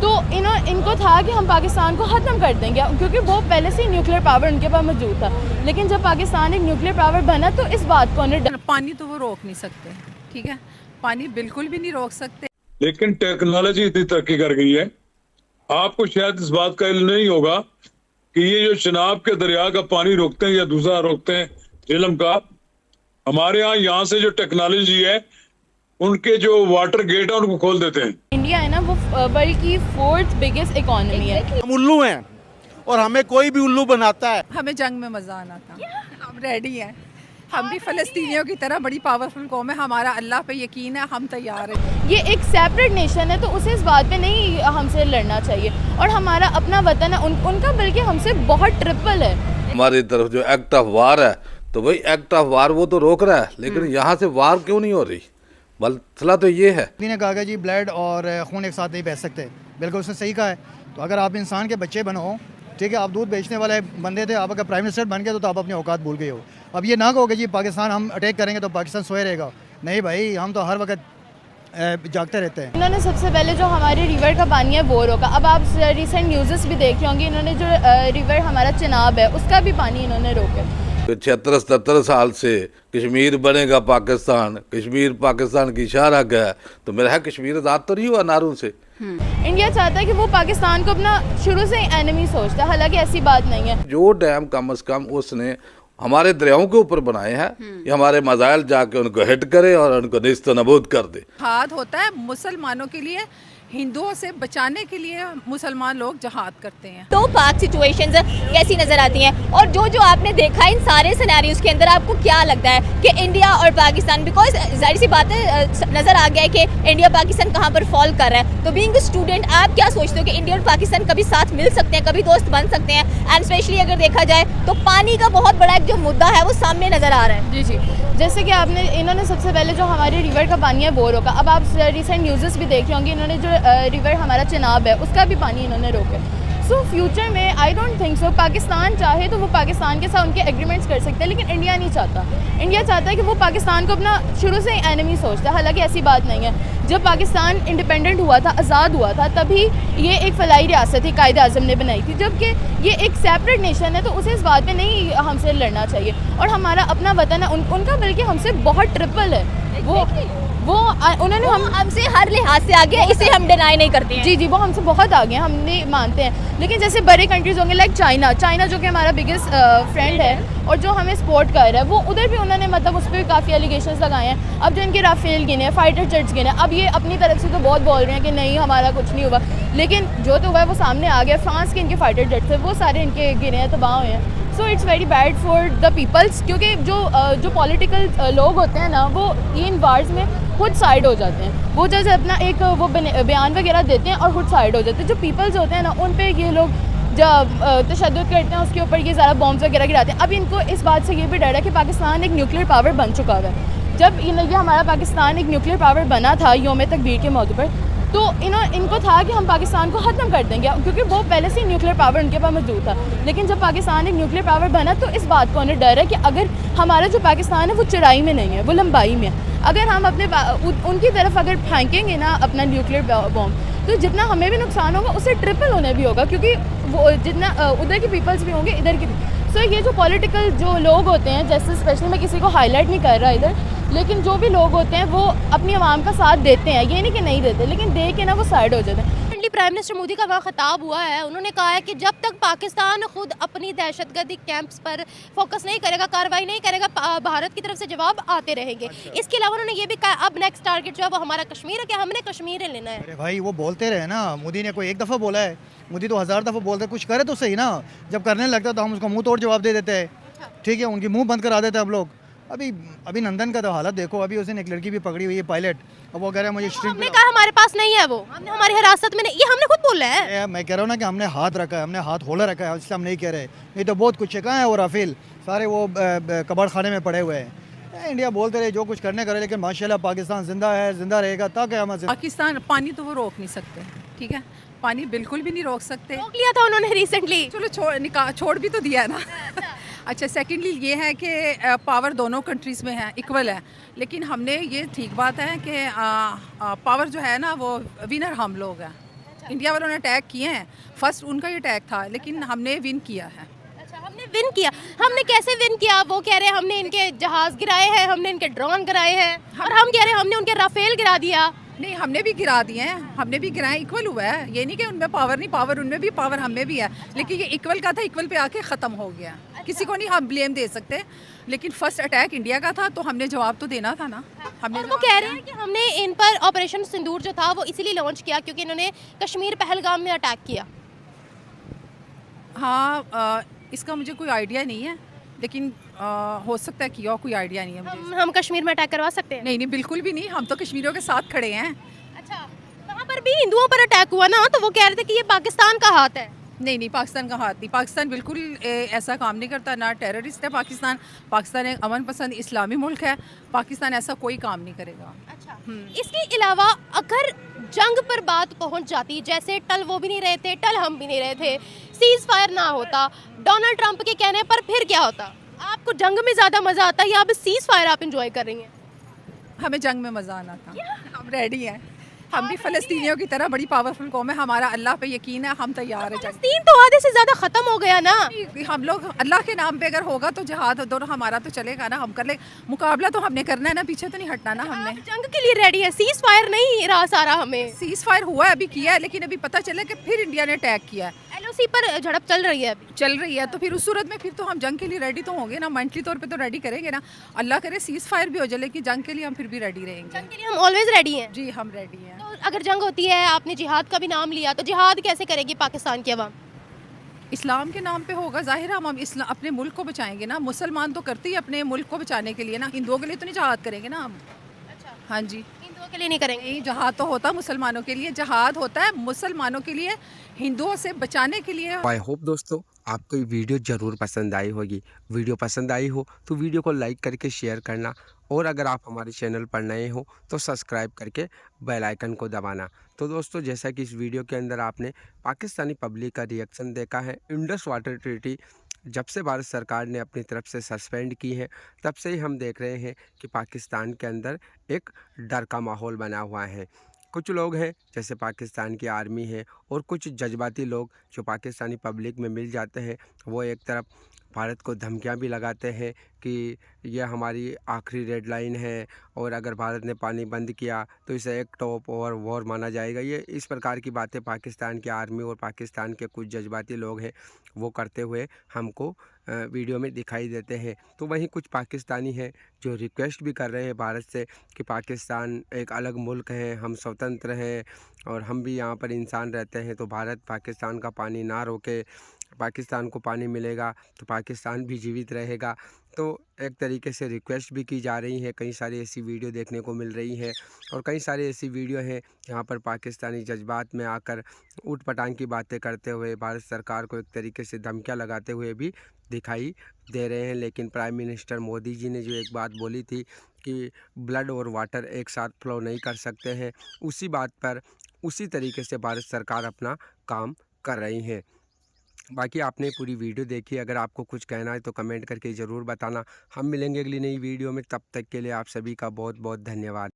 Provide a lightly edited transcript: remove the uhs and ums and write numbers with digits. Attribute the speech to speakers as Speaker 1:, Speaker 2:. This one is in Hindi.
Speaker 1: तो इनको था कि हम पाकिस्तान को ख़त्म कर देंगे, क्योंकि वो पहले से ही न्यूक्लियर पावर उनके पास मौजूद था। लेकिन जब पाकिस्तान एक न्यूक्लियर पावर बना तो इस बात को उन्हें
Speaker 2: पानी तो वो रोक नहीं सकते, ठीक है, पानी बिल्कुल भी नहीं रोक सकते।
Speaker 3: लेकिन टेक्नोलॉजी इतनी तरक्की कर गई है, आपको शायद इस बात का इल्म नहीं होगा कि ये जो चिनाब के दरिया का पानी रोकते हैं या दूसरा रोकते हैं झेलम का, हमारे यहाँ से जो टेक्नोलॉजी है उनके जो वाटर गेट है उनको खोल देते हैं।
Speaker 1: इंडिया है ना, वो वर्ल्ड की 4th बिगेस्ट इकोनॉमी है।
Speaker 4: हम उल्लू हैं और हमें कोई भी उल्लू बनाता है।
Speaker 2: हमें जंग में मज़ा आना था, हम रेडी हैं। हम भी फ़लस्तीनियों की तरह बड़ी पावरफुल कौम है, हमारा अल्लाह पे यकीन है, हम तैयार हैं।
Speaker 1: ये एक सेपरेट नेशन है तो उसे इस बात पे नहीं हमसे लड़ना चाहिए, और हमारा अपना वतन है, उनका बल्कि हमसे बहुत ट्रिपल है।
Speaker 5: हमारी तरफ जो एक्ट ऑफ वार है, तो भाई एक्ट ऑफ वार वो तो रोक रहा है, लेकिन यहाँ से वार क्यों नहीं हो रही? मसला तो ये है।
Speaker 6: ने कहा कि जी ब्लड और खून एक साथ नहीं बह सकते, बिल्कुल उसने सही कहा है। तो अगर आप इंसान के बच्चे बनो, ठीक है, आप दूध बेचने वाले बंदे थे, आप अगर प्राइम मिनिस्टर बन गए तो आप अपनी औकात भूल गए हो। अब ये ना कहोगे जी पाकिस्तान हम अटैक करेंगे तो पाकिस्तान सोए रहेगा, नहीं भाई, हम तो हर वक्त जागते रहते हैं।
Speaker 1: इन्होंने सबसे पहले जो हमारे रिवर का पानी है वो रोका। अब आप रिसेंट न्यूज़ भी देख रहे होंगे, इन्होंने जो रिवर हमारा चिनाब है उसका भी पानी इन्होंने रोका।
Speaker 5: 76-77 साल से कश्मीर बनेगा पाकिस्तान, कश्मीर पाकिस्तान की शाह है, तो मेरा है कश्मीर आज़ाद तो नहीं हुआ नारों से।
Speaker 1: इंडिया चाहता है कि वो पाकिस्तान को अपना शुरू से ही एनिमी सोचता है, हालांकि ऐसी बात नहीं है।
Speaker 5: जो डैम कम अज़ कम उसने हमारे दरियाओं के ऊपर बनाए हैं, ये हमारे मज़ाइल जाके उनको हिट करे और उनको नेस्तनाबूद कर दे।
Speaker 2: जहाद होता है मुसलमानों के लिए, हिंदुओं से बचाने के लिए मुसलमान लोग जहाद करते हैं।
Speaker 7: तो पाक सिचुएशंस कैसी नज़र आती हैं, और जो आपने देखा इन सारे सिनेरियोज के अंदर आपको क्या लगता है कि इंडिया और पाकिस्तान, बिकॉज जाहिर सी बात है नज़र आ गया है कि इंडिया पाकिस्तान कहाँ पर फॉल कर रहा है। तो बीइंग स्टूडेंट आप क्या सोचते हो कि इंडिया और पाकिस्तान कभी साथ मिल सकते हैं, कभी दोस्त बन सकते हैं? एंड स्पेशली अगर देखा जाए तो पानी का बहुत बड़ा एक जो मुद्दा है वो सामने नज़र आ रहा है।
Speaker 1: जी जी, जैसे कि इन्होंने सबसे पहले जो हमारे रिवर का पानी है वो रोका। अब आप रिसेंट न्यूज़ भी देख रहे होंगे, इन्होंने जो रिवर हमारा चिनाब है उसका भी पानी इन्होंने रोका। सो फ्यूचर में I don't think so, Pakistan चाहे तो वो पाकिस्तान के साथ उनके एग्रीमेंट्स कर सकते हैं, लेकिन इंडिया नहीं चाहता। इंडिया चाहता है कि वो पाकिस्तान को अपना शुरू से ही एनिमी सोचता है, हालांकि ऐसी बात नहीं है। जब पाकिस्तान इंडिपेंडेंट हुआ था, आज़ाद हुआ था, तभी ये एक फलाई रियासत थी, कायदे आज़म ने बनाई थी। जबकि ये एक सेपरेट नेशन है तो उसे इस बात पे नहीं हमसे लड़ना चाहिए, और हमारा अपना वतन है, उनका बल्कि हमसे बहुत ट्रिपल है। वो उन्होंने
Speaker 7: हमसे हर लिहाज से आगे है, इसे हम डिनाई नहीं करते हैं।
Speaker 1: जी जी, वो हमसे बहुत आगे हैं, हमने मानते हैं। लेकिन जैसे बड़े कंट्रीज होंगे लाइक चाइना जो कि हमारा बिगेस्ट फ्रेंड है और जो हमें सपोर्ट कर रहा है, वो उधर भी उन्होंने मतलब उस पर काफ़ी एलिगेशंस लगाए हैं। अब जो इनके राफेल गिने, फाइटर जेट्स गिने, अब ये अपनी तरफ से तो बहुत बोल रहे हैं कि नहीं हमारा कुछ नहीं हुआ, लेकिन जो तो हुआ है वो सामने आ गया। फ्रांस के इनके फाइटर जेट्स है, वो सारे इनके गिने हैं, तबाह हुए हैं। So it's very bad for the peoples, क्योंकि जो पॉलिटिकल लोग होते हैं ना, वो इन वार्स में खुद साइड हो जाते हैं। वो जैसे अपना एक वो बयान वगैरह देते हैं और खुद साइड हो जाते हैं। जो पीपल्स होते हैं ना, उन पे ये लोग जब तशद्दुद करते हैं, उसके ऊपर ये ज़्यादा बॉम्ब्स वगैरह गिराते हैं। अब इनको इस बात से ये भी डर है कि पाकिस्तान एक न्यूक्लियर पावर बन चुका है। जब ये हमारा पाकिस्तान एक न्यूक्लियर पावर बना था योम तकबीर के मौके पर, तो इनको था कि हम पाकिस्तान को ख़त्म कर देंगे, क्योंकि वो पहले से ही न्यूक्लियर पावर उनके पास मौजूद था। लेकिन जब पाकिस्तान एक न्यूक्लियर पावर बना तो इस बात को उन्हें डर है कि अगर हमारा जो पाकिस्तान है वो चौड़ाई में नहीं है, वो लंबाई में है। अगर हम अपने उनकी तरफ अगर फेंकेंगे ना अपना न्यूक्लियर बॉम्ब, तो जितना हमें भी नुकसान होगा उससे ट्रिपल उन्हें भी होगा, क्योंकि वो जितना उधर के पीपल्स भी होंगे, इधर के भी। सो ये जो पॉलिटिकल जो लोग होते हैं, जैसे स्पेशली मैं किसी को हाईलाइट नहीं कर रहा इधर, लेकिन जो भी लोग होते हैं वो अपनी आवाम का साथ देते हैं, ये नहीं कि नहीं देते, लेकिन दे के ना वो साइड हो जाते हैं।
Speaker 7: प्राइम मिनिस्टर मोदी का वहाँ खिताब हुआ है, उन्होंने कहा है कि जब तक पाकिस्तान खुद अपनी दहशतगर्दी कैंप्स पर फोकस नहीं करेगा, कार्रवाई नहीं करेगा, भारत की तरफ से जवाब आते रहेंगे। इसके अलावा उन्होंने ये भी कहा अब नेक्स्ट टारगेट जो है वो हमारा कश्मीर है, कि हमने कश्मीर लेना है।
Speaker 6: अरे भाई वो बोलते रहे ना, मोदी ने कोई एक दफ़ा बोला है? मोदी तो 1000 दफ़ा बोलते, कुछ करे तो सही ना। जब करने लगता तो हम उसको मुँह तोड़ जवाब दे देते हैं, ठीक है, उनकी मुँह बंद करा देते हैं हम लोग। अभी नंदन का तो हालत देखो, अभी उसने एक लड़की भी पकड़ी हुई है पायलट, अब वो कह रहा है मुझे
Speaker 7: हमने कहा हमारे पास नहीं है, वो हमने हमारी हिरासत में नहीं, ये हमने खुद बोला है।
Speaker 6: मैं कह रहा हूँ ना कि हमने हाथ रखा है, हमने हाथ खोला रखा है, इसलिए हम नहीं कह रहे। नहीं तो बहुत कुछ है, कहाँ है वो राफेल, सारे वो कबाड़ खाने में पड़े हुए हैं। इंडिया बोलते रहे जो कुछ करने करे, लेकिन माशाल्लाह पाकिस्तान जिंदा है, जिंदा रहेगा तक है।
Speaker 2: पाकिस्तान पानी तो वो रोक नहीं सकते, ठीक है, पानी बिल्कुल भी नहीं रोक सकते।
Speaker 7: रोक लिया था उन्होंने रिसेंटली,
Speaker 2: चलो छोड़ भी तो दिया है ना। अच्छा, सेकेंडली ये है कि पावर दोनों कंट्रीज़ में है, इक्वल है, लेकिन हमने ये ठीक बात है कि पावर जो है ना वो विनर हम लोग हैं। इंडिया वालों ने अटैक किए हैं, फर्स्ट उनका ही अटैक था, लेकिन हमने विन किया है।
Speaker 7: अच्छा, हमने विन किया। हमने कैसे विन किया? वो कह रहे हैं हमने इनके जहाज गिराए हैं, हमने इनके ड्रोन गिराए हैं, और हम कह रहे हैं हमने उनके राफेल गिरा दिया।
Speaker 2: नहीं, हमने भी गिरा दिए हैं, हमने भी गिराए, इक्वल हुआ है। ये नहीं कि उनमें पावर नहीं, पावर उनमें भी, पावर हमें भी है, लेकिन ये इक्वल का था, इक्वल पे आके ख़त्म हो गया। किसी को नहीं हम ब्लेम दे सकते, लेकिन फर्स्ट अटैक इंडिया का था तो हमने जवाब तो देना था ना। हमने
Speaker 7: और वो कह रहे हैं कि हमने इन पर ऑपरेशन सिंदूर जो था वो इसीलिए लॉन्च किया क्योंकि इन्होंने कश्मीर पहलगाम में अटैक किया।
Speaker 2: हाँ, इसका मुझे कोई आइडिया नहीं है, लेकिन हो सकता है कि और कोई आइडिया नहीं है मुझे।
Speaker 7: हम कश्मीर में अटैक करवा सकते हैं?
Speaker 2: नहीं नहीं, बिल्कुल भी नहीं, हम तो कश्मीरियों के साथ खड़े हैं।
Speaker 7: अच्छा, वहाँ पर भी हिंदुओं पर अटैक हुआ ना, तो वो कह रहे थे कि ये पाकिस्तान का हाथ है।
Speaker 2: नहीं नहीं, पाकिस्तान का हाथ नहीं, पाकिस्तान बिल्कुल ऐसा काम नहीं करता, ना टेररिस्ट है पाकिस्तान। पाकिस्तान एक अमन पसंद इस्लामी मुल्क है, पाकिस्तान ऐसा कोई काम नहीं करेगा।
Speaker 7: अच्छा, इसके अलावा अगर जंग पर बात पहुंच जाती, जैसे टल वो भी नहीं रहे थे, टल हम भी नहीं रहे थे, सीज फायर ना होता, डोनाल्ड ट्रंप के कहने पर, फिर क्या होता? आपको जंग में ज़्यादा मज़ा आता है या अब सीज फायर आप इंजॉय कर रही हैं?
Speaker 2: हमें जंग में मज़ा आना था, हम रेडी हैं। हम भी फ़लस्तीनियों की तरह बड़ी पावरफुल कौम है, हमारा अल्लाह पे यकीन है, हम तैयार हैं।
Speaker 7: फलस्तीन तो आधे से ज़्यादा ख़त्म हो गया ना।
Speaker 2: हम लोग अल्लाह के नाम पे अगर होगा तो जहाद दोनों हमारा तो चलेगा ना, हम कर ले। मुकाबला तो हमने करना है ना, पीछे तो नहीं हटना ना हमने।
Speaker 7: आप जंग के लिए रेडी है, सीज फायर नहीं रहा सारा हमें।
Speaker 2: सीज फायर हुआ है, अभी किया है, लेकिन अभी पता चला कि फिर इंडिया ने अटैक किया है,
Speaker 7: LOC पर झड़प चल रही है अभी।
Speaker 2: चल रही है, तो फिर उस सूरत में फिर तो हम जंग के लिए रेडी तो होंगे ना, मेंटली तौर पे तो रेडी करेंगे ना। अल्लाह करे सीज फायर भी हो जाए, लेकिन जंग के लिए हम फिर भी रेडी रहेंगे।
Speaker 7: जंग के लिए हम ऑलवेज रेडी हैं।
Speaker 2: जी, हम रेडी हैं।
Speaker 7: तो अगर जंग होती है, आपने जिहाद का भी नाम लिया, तो जिहाद कैसे करेगी पाकिस्तान की अवाम?
Speaker 2: इस्लाम के नाम पे होगा, जाहिर है हम इस्लाम अपने मुल्क को बचाएंगे ना। मुसलमान तो करते ही अपने मुल्क को बचाने के लिए ना, हिंदुओं के लिए तो नहीं जहाद करेंगे ना हम।
Speaker 7: अच्छा,
Speaker 2: हाँ जी,
Speaker 7: हिंदुओं के लिए नहीं करेंगे?
Speaker 2: नहीं, जहाद तो होता है मुसलमानों के लिए, जहाद होता है मुसलमानों के लिए, हिंदुओं से बचाने के लिए।
Speaker 8: आई होप दोस्तों आपको ये वीडियो ज़रूर पसंद आई होगी। वीडियो पसंद आई हो तो वीडियो को लाइक करके शेयर करना, और अगर आप हमारे चैनल पर नए हो तो सब्सक्राइब करके बेल आइकन को दबाना। तो दोस्तों, जैसा कि इस वीडियो के अंदर आपने पाकिस्तानी पब्लिक का रिएक्शन देखा है, इंडस वाटर ट्रीटी जब से भारत सरकार ने अपनी तरफ से सस्पेंड की है, तब से ही हम देख रहे हैं कि पाकिस्तान के अंदर एक डर का माहौल बना हुआ है। कुछ लोग हैं जैसे पाकिस्तान की आर्मी है, और कुछ जज्बाती लोग जो पाकिस्तानी पब्लिक में मिल जाते हैं, वो एक तरफ भारत को धमकियां भी लगाते हैं कि यह हमारी आखिरी रेड लाइन है, और अगर भारत ने पानी बंद किया तो इसे एक टॉप और वॉर माना जाएगा। ये इस प्रकार की बातें पाकिस्तान की आर्मी और पाकिस्तान के कुछ जज्बाती लोग हैं वो करते हुए हमको वीडियो में दिखाई देते हैं। तो वहीं कुछ पाकिस्तानी हैं जो रिक्वेस्ट भी कर रहे हैं भारत से कि पाकिस्तान एक अलग मुल्क है, हम स्वतंत्र हैं और हम भी यहाँ पर इंसान रहते हैं, तो भारत पाकिस्तान का पानी ना रोके, पाकिस्तान को पानी मिलेगा तो पाकिस्तान भी जीवित रहेगा। तो एक तरीके से रिक्वेस्ट भी की जा रही है। कई सारी ऐसी वीडियो देखने को मिल रही है, और कई सारी ऐसी वीडियो हैं जहाँ पर पाकिस्तानी जज्बात में आकर ऊट पटांग की बातें करते हुए भारत सरकार को एक तरीके से धमकियाँ लगाते हुए भी दिखाई दे रहे हैं। लेकिन प्राइम मिनिस्टर मोदी जी ने जो एक बात बोली थी कि ब्लड और वाटर एक साथ फ्लो नहीं कर सकते हैं, उसी बात पर उसी तरीके से भारत सरकार अपना काम कर रही है। बाकी आपने पूरी वीडियो देखी, अगर आपको कुछ कहना है तो कमेंट करके ज़रूर बताना। हम मिलेंगे अगली नई वीडियो में, तब तक के लिए आप सभी का बहुत बहुत धन्यवाद।